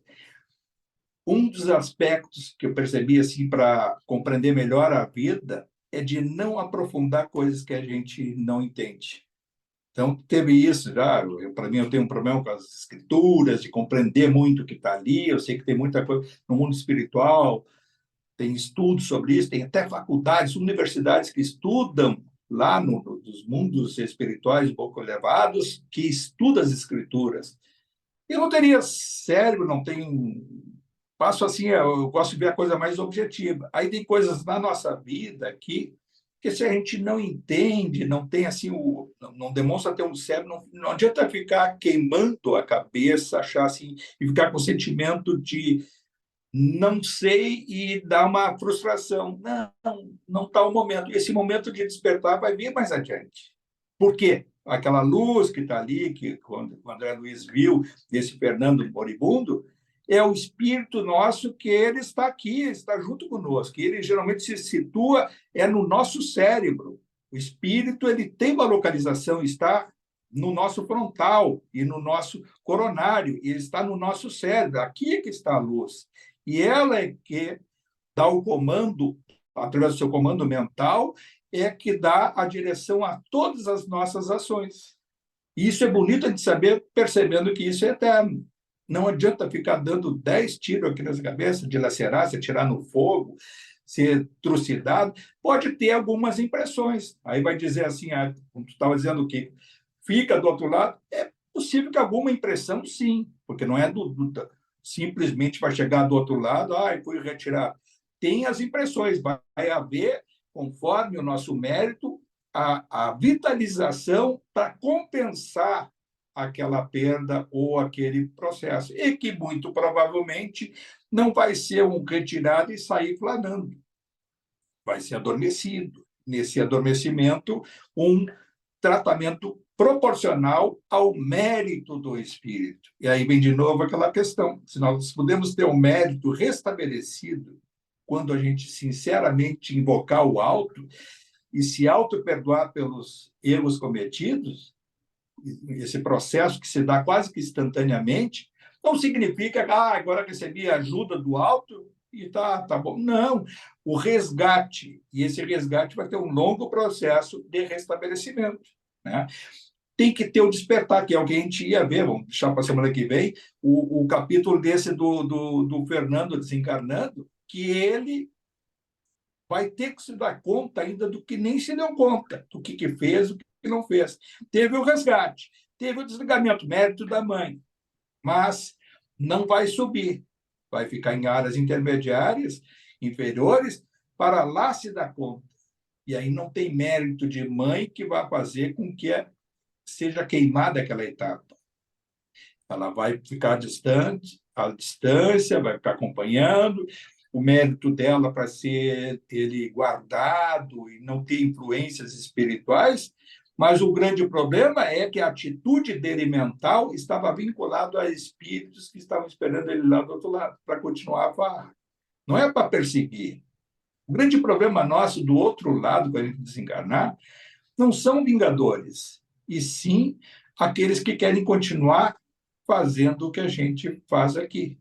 Um dos aspectos que eu percebi assim, para compreender melhor a vida é de não aprofundar coisas que a gente não entende. Então, teve isso já. Para mim, eu tenho um problema com as escrituras, de compreender muito o que está ali. Eu sei que tem muita coisa no mundo espiritual. tem estudos sobre isso, tem até faculdades, universidades que estudam lá nos mundos espirituais um pouco elevados, que estudam as escrituras. Eu não teria cérebro, não tenho... Passo assim, eu gosto de ver a coisa mais objetiva. Aí tem coisas na nossa vida que se a gente não entende, não tem assim, não demonstra ter um cérebro, não adianta ficar queimando a cabeça, achar assim, e ficar com o sentimento de não sei e dar uma frustração. Não está o momento. Esse momento de despertar vai vir mais adiante. Por quê? Aquela luz que está ali, que quando o André Luiz viu, esse Fernando moribundo, é o espírito nosso que ele está aqui, está junto conosco. Ele geralmente se situa no nosso cérebro. O espírito ele tem uma localização, está no nosso frontal e no nosso coronário, e está no nosso cérebro. Aqui é que está a luz. E ela é que dá o comando, através do seu comando mental, é que dá a direção a todas as nossas ações. E isso é bonito de saber, percebendo que isso é eterno. Não adianta ficar dando 10 tiros aqui na cabeça, dilacerar, se atirar no fogo, ser trucidado. Pode ter algumas impressões. Aí vai dizer assim, como tu estava dizendo que fica do outro lado, é possível que alguma impressão, sim, porque não é simplesmente vai chegar do outro lado, fui retirar. Tem as impressões, vai haver, conforme o nosso mérito, a vitalização para compensar aquela perda ou aquele processo, e que muito provavelmente não vai ser um retirado e sair flanando, vai ser adormecido. Nesse adormecimento, um tratamento proporcional ao mérito do espírito. E aí vem de novo aquela questão, se nós podemos ter um mérito restabelecido quando a gente sinceramente invocar o alto e se auto-perdoar pelos erros cometidos, esse processo que se dá quase que instantaneamente, não significa que agora recebi a ajuda do alto e tá bom. Não, o resgate, e esse resgate vai ter um longo processo de restabelecimento, né? Tem que ter o despertar, que é o que a gente ia ver, vamos deixar para a semana que vem, o capítulo desse do Fernando desencarnando, que ele vai ter que se dar conta ainda do que nem se deu conta, do que fez, do que não fez. Teve o resgate, teve o desligamento, mérito da mãe, mas não vai subir, vai ficar em áreas intermediárias, inferiores, para lá se dar conta. E aí não tem mérito de mãe que vai fazer com que seja queimada aquela etapa. Ela vai ficar distante, à distância, vai ficar acompanhando, o mérito dela para ser ele guardado e não ter influências espirituais, mas o grande problema é que a atitude dele mental estava vinculada a espíritos que estavam esperando ele lá do outro lado, para continuar a farra. Não é para perseguir. O grande problema nosso do outro lado, para a gente desencarnar, não são vingadores, e sim aqueles que querem continuar fazendo o que a gente faz aqui.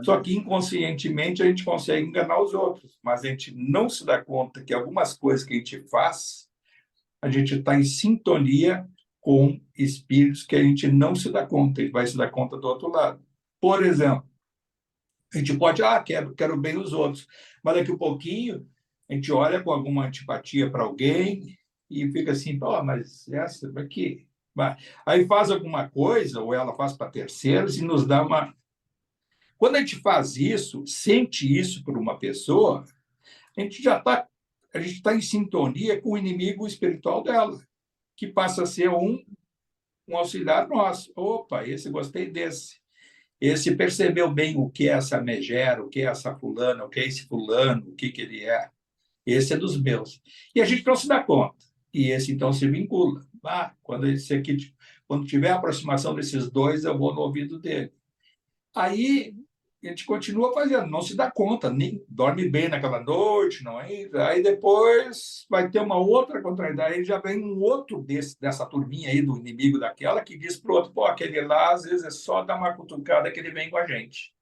Só que inconscientemente a gente consegue enganar os outros, mas a gente não se dá conta que algumas coisas que a gente faz, a gente está em sintonia com espíritos que a gente não se dá conta, e vai se dar conta do outro lado. Por exemplo, a gente pode, quero bem os outros, mas daqui a pouquinho a gente olha com alguma antipatia para alguém e fica assim, mas essa aqui... Aí faz alguma coisa, ou ela faz para terceiros, e nos dá uma... Quando a gente faz isso, sente isso por uma pessoa, a gente está em sintonia com o inimigo espiritual dela, que passa a ser um auxiliar nosso. Opa, esse gostei desse. Esse percebeu bem o que é essa megera, o que é essa fulana, o que é esse fulano, o que ele é. Esse é dos meus. E a gente não se dá conta. E esse, então, se vincula. Quando tiver a aproximação desses dois, eu vou no ouvido dele. Aí a gente continua fazendo, não se dá conta, nem dorme bem naquela noite, não é? Aí depois vai ter uma outra contrariedade, aí já vem um outro dessa turminha aí, do inimigo daquela, que diz para o outro, aquele lá, às vezes é só dar uma cutucada que ele vem com a gente.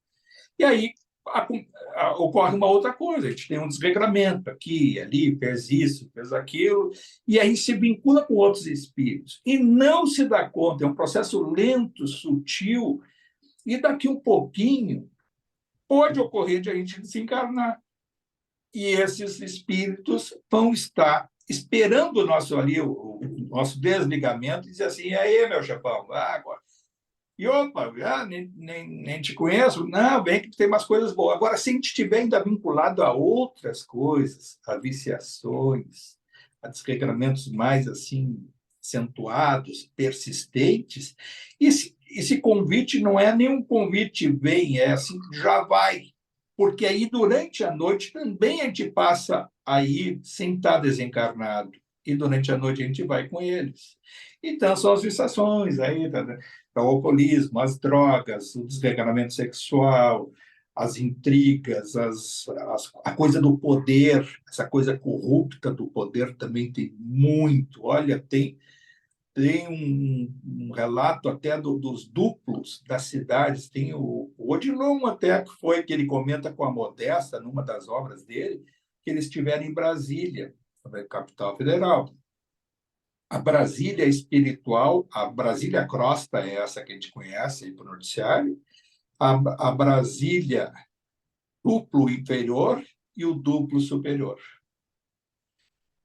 E aí ocorre uma outra coisa, a gente tem um desregramento aqui, ali, fez isso, fez aquilo, e aí se vincula com outros espíritos. E não se dá conta, é um processo lento, sutil, e daqui um pouquinho pode ocorrer de a gente desencarnar. e esses espíritos vão estar esperando o nosso ali, o nosso desligamento, e dizer assim, e aí, meu chefão, agora. E opa, nem te conheço. Não, bem que tem umas coisas boas. Agora, se a gente estiver ainda vinculado a outras coisas, a viciações, a desregramentos mais assim acentuados, persistentes, esse convite não é nenhum convite vem, é assim, já vai. Porque aí, durante a noite, também a gente passa aí sem estar desencarnado. E durante a noite a gente vai com eles. Então, são as viciações aí, o alcoolismo, as drogas, o desregulamento sexual, as intrigas, a coisa do poder, essa coisa corrupta do poder também tem muito. Olha, tem um relato até dos duplos das cidades. Tem o Odilon até, que ele comenta com a Modesta, numa das obras dele, que eles estiveram em Brasília, capital federal. A Brasília espiritual, a Brasília crosta é essa que a gente conhece aí para o noticiário, a Brasília duplo inferior e o duplo superior.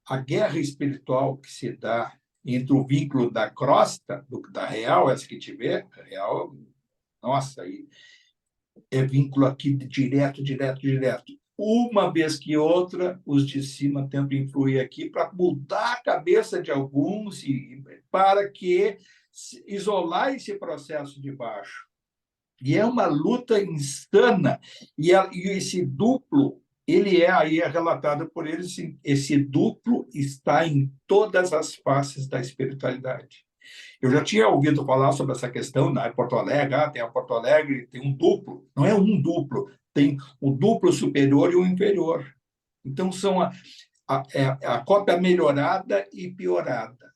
A guerra espiritual que se dá entre o vínculo da crosta, da real, essa que tiver, a real, nossa, aí é vínculo aqui direto. Uma vez que outra, os de cima tentam influir aqui para mudar a cabeça de alguns e para que isolar esse processo de baixo. E é uma luta insana. E esse duplo, aí é relatado por eles, assim, esse duplo está em todas as faces da espiritualidade. Eu já tinha ouvido falar sobre essa questão na Porto Alegre, tem a Porto Alegre, tem um duplo, não é um duplo, tem o duplo superior e o inferior. Então, são a cópia melhorada e piorada.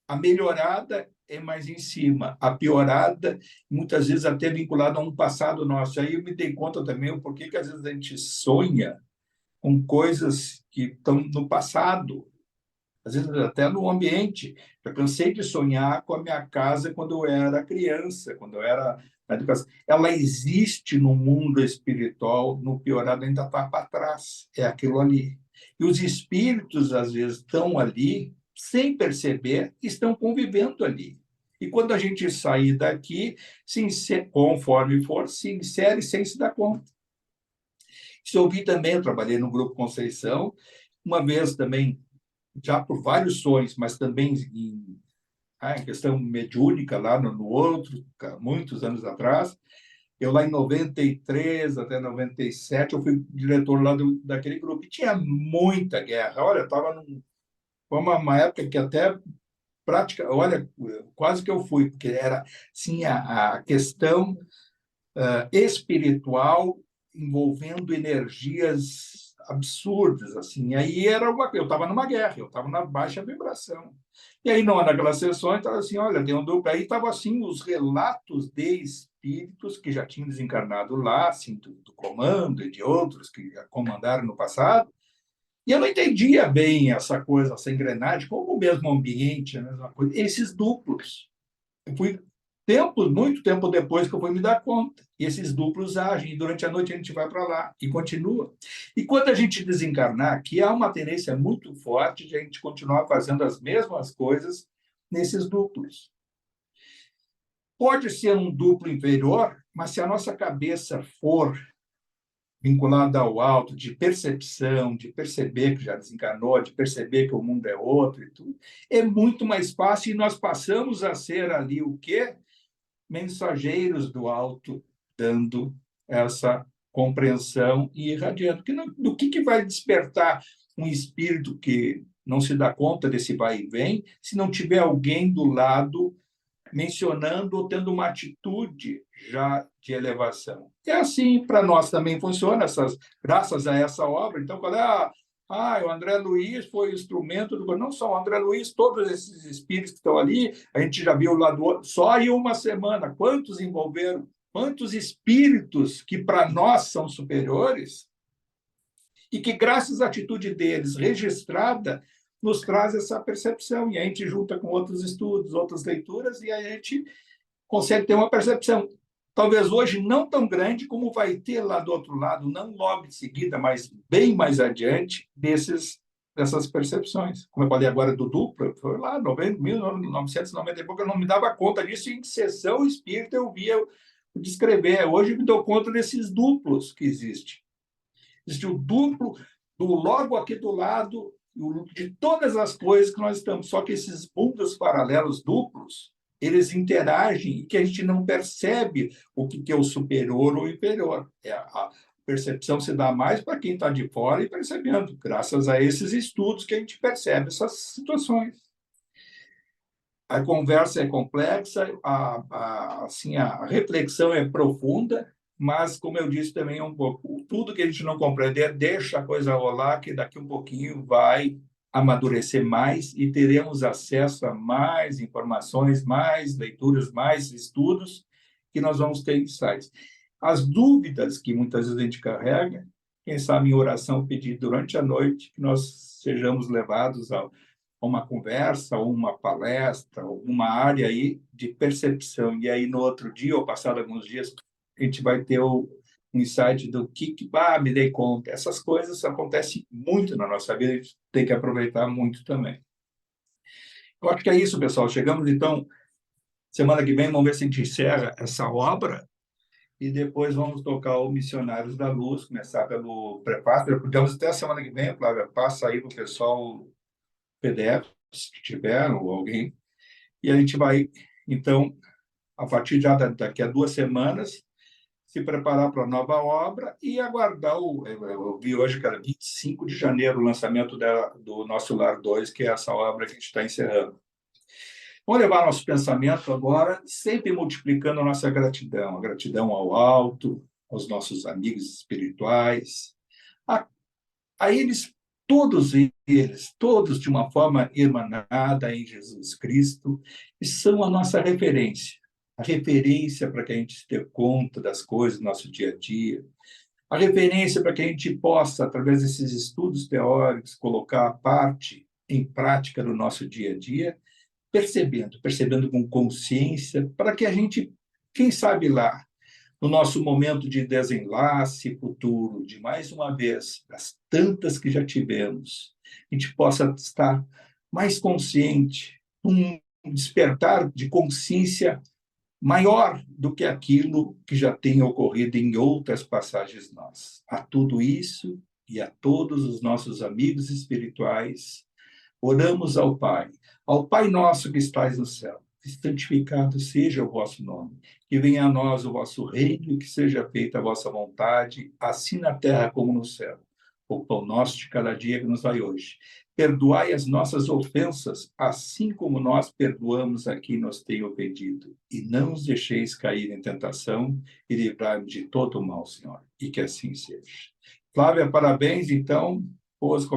A melhorada é mais em cima, a piorada, muitas vezes até vinculada a um passado nosso. Aí eu me dei conta também o porquê que às vezes a gente sonha com coisas que estão no passado, às vezes até no ambiente. Eu cansei de sonhar com a minha casa quando eu era criança, quando eu era na educação. Ela existe no mundo espiritual, no piorado ainda está para trás, é aquilo ali. E os espíritos, às vezes, estão ali, sem perceber, estão convivendo ali. E quando a gente sair daqui, conforme for, se insere sem se dar conta. Isso eu vi também, eu trabalhei no Grupo Conceição, uma vez também, já por vários sonhos, mas também em questão mediúnica, lá no outro, muitos anos atrás. Eu lá em 93 até 97, eu fui diretor lá daquele grupo. E tinha muita guerra. Olha, estava uma época que até olha, quase que eu fui, porque era assim, a questão espiritual envolvendo energias absurdas, assim. Aí eu estava numa guerra, eu estava na baixa vibração. E aí, naquelas sessões, estava assim, olha, tem um duplo. Aí estava assim, os relatos de espíritos que já tinham desencarnado lá, assim, do comando e de outros que já comandaram no passado. E eu não entendia bem essa coisa, essa engrenagem, como o mesmo ambiente, a mesma coisa. Esses duplos. Eu fui muito tempo depois que eu fui me dar conta. E esses duplos agem, e durante a noite a gente vai para lá e continua. E quando a gente desencarnar aqui, há uma tendência muito forte de a gente continuar fazendo as mesmas coisas nesses duplos. Pode ser um duplo inferior, mas se a nossa cabeça for vinculada ao alto, de percepção, de perceber que já desencarnou, de perceber que o mundo é outro e tudo, é muito mais fácil, e nós passamos a ser ali o quê? Mensageiros do alto, dando essa compreensão e irradiando. Do que vai despertar um espírito que não se dá conta desse vai e vem, se não tiver alguém do lado mencionando ou tendo uma atitude já de elevação? É assim, para nós também funciona, graças a essa obra. Então, quando o André Luiz foi o instrumento não só o André Luiz, todos esses espíritos que estão ali, a gente já viu lá do outro, só em uma semana, quantos envolveram, quantos espíritos que para nós são superiores e que, graças à atitude deles registrada, nos traz essa percepção, e a gente junta com outros estudos, outras leituras, e a gente consegue ter uma percepção. talvez hoje não tão grande como vai ter lá do outro lado, não logo em seguida, mas bem mais adiante, dessas percepções. Como eu falei agora do duplo, foi lá, 1990 e pouco, eu não me dava conta disso, e em sessão espírita eu via descrever. Hoje eu me dou conta desses duplos que existem. Existe o duplo do logo aqui do lado, de todas as coisas que nós estamos, só que esses mundos paralelos duplos, eles interagem e que a gente não percebe o que é o superior ou o inferior. A percepção se dá mais para quem está de fora e percebendo, graças a esses estudos que a gente percebe essas situações. A conversa é complexa, assim, a reflexão é profunda, mas, como eu disse também um pouco, tudo que a gente não compreender, deixa a coisa rolar, que daqui um pouquinho vai amadurecer mais e teremos acesso a mais informações, mais leituras, mais estudos, que nós vamos ter insights. As dúvidas que muitas vezes a gente carrega, quem sabe em oração pedir durante a noite, que nós sejamos levados a uma conversa, ou uma palestra, ou uma área aí de percepção. E aí, no outro dia, ou passado alguns dias, a gente vai ter um insight do que me dei conta. Essas coisas acontecem muito na nossa vida, a gente tem que aproveitar muito também. Eu acho que é isso, pessoal. Chegamos, então, semana que vem, vamos ver se a gente encerra essa obra e depois vamos tocar o Missionários da Luz, começar pelo prefácio. Podemos até a semana que vem, Flávia, passa aí para o pessoal PDF, se tiver, ou alguém, e a gente vai, então, a partir já daqui a 2 semanas, se preparar para a nova obra e aguardar eu vi hoje que era 25 de janeiro o lançamento do Nosso Lar 2, que é essa obra que a gente está encerrando. Vamos levar nosso pensamento agora, sempre multiplicando a nossa gratidão, a gratidão ao alto, aos nossos amigos espirituais, a eles, todos de uma forma emanada em Jesus Cristo, e são a nossa referência. A referência para que a gente dê conta das coisas do nosso dia a dia, a referência para que a gente possa, através desses estudos teóricos, colocar a parte em prática no nosso dia a dia, percebendo com consciência, para que a gente, quem sabe lá, no nosso momento de desenlace futuro, de mais uma vez, das tantas que já tivemos, a gente possa estar mais consciente, um despertar de consciência maior do que aquilo que já tem ocorrido em outras passagens nossas. A tudo isso e a todos os nossos amigos espirituais, oramos ao Pai nosso que estais no céu, santificado seja o vosso nome, que venha a nós o vosso reino e que seja feita a vossa vontade, assim na terra como no céu. O pão nosso de cada dia que nos dai hoje. Perdoai as nossas ofensas, assim como nós perdoamos a quem nos tem ofendido. E não os deixeis cair em tentação e livrai-nos de todo o mal, Senhor. E que assim seja. Flávia, parabéns, então. Boas